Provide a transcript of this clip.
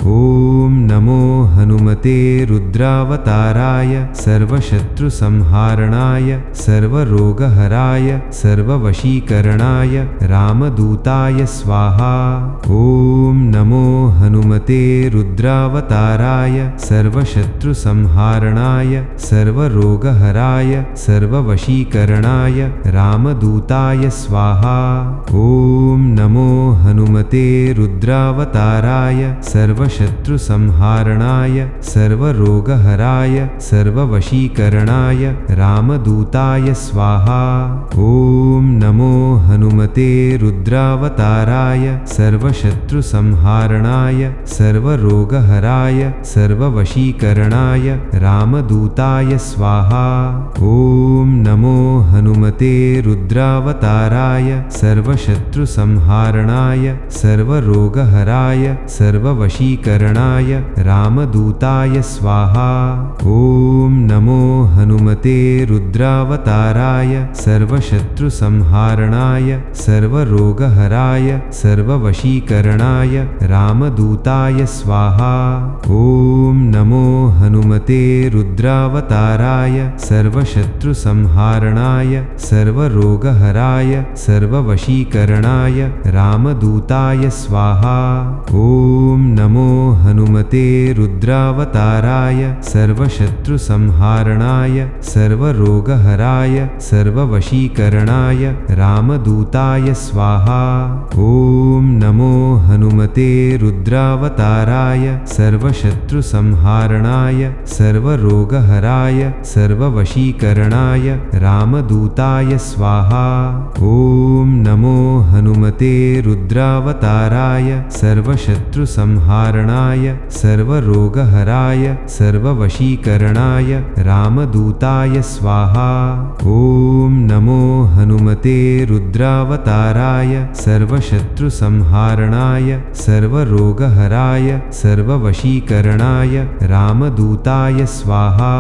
ॐ नमो हनुमते रुद्रावताराय सर्वशत्रुसंहारणाय सर्वरोगहराय सर्ववशीकरणाय रामदूताय स्वाहा। ॐ नमो हनुमते रुद्रावताराय सर्वशत्रुसंहारणाय सर्वरोगहराय सर्ववशीकरणाय रामदूताय स्वाहा। ॐ नमो हनुमते रुद्रावताराय सर्वशत्रुसंहारणाय सर्वरोगहराय सर्ववशीकरणाय रामदूताय स्वाहा। ॐ नमो हनुमते रुद्रावताराय सर्वशत्रुसंहारणाय सर्वरोगहराय सर्ववशीकरणाय रामदूताय स्वाहा। ॐ नमो हनुमते रुद्रावताराय सर्वशत्रुसंहारणाय सर्वरोगहराय सर्ववशीकरणाय रामदूताय स्वाहा। ॐ नमो हनुमते रुद्रावताराय सर्वशत्रुसंहारणाय सर्वरोगहराय सर्ववशीकरणाय रामदूताय स्वाहा। ॐ नमो हनुमते रुद्रावताराय सर्वशत्रुसंहारणाय सर्वरोगहराय सर्ववशीकरणाय रामदूताय स्वाहा। ॐ नमो हनुमते रुद्रावताराय सर्वशत्रुसंहारणाय सर्वरोगहराय सर्ववशीकरणाय रामदूताय स्वाहा। ॐ नमो हनुमते रुद्रावताराय सर्वशत्रुसंहारणाय सर्वरोगहराय सर्ववशीकरणाय रामदूताय स्वाहा। ॐ नमो हनुमते रुद्रावताराय सर्वशत्रुसंहारणाय सर्वरोगहराय सर्ववशीकरणाय रामदूताय स्वाहा। ॐ नमो हनुमते रुद्रावताराय सर्वशत्रुसंहारणाय सर्वरोगहराय सर्ववशीकरणाय रामदूताय स्वाहा।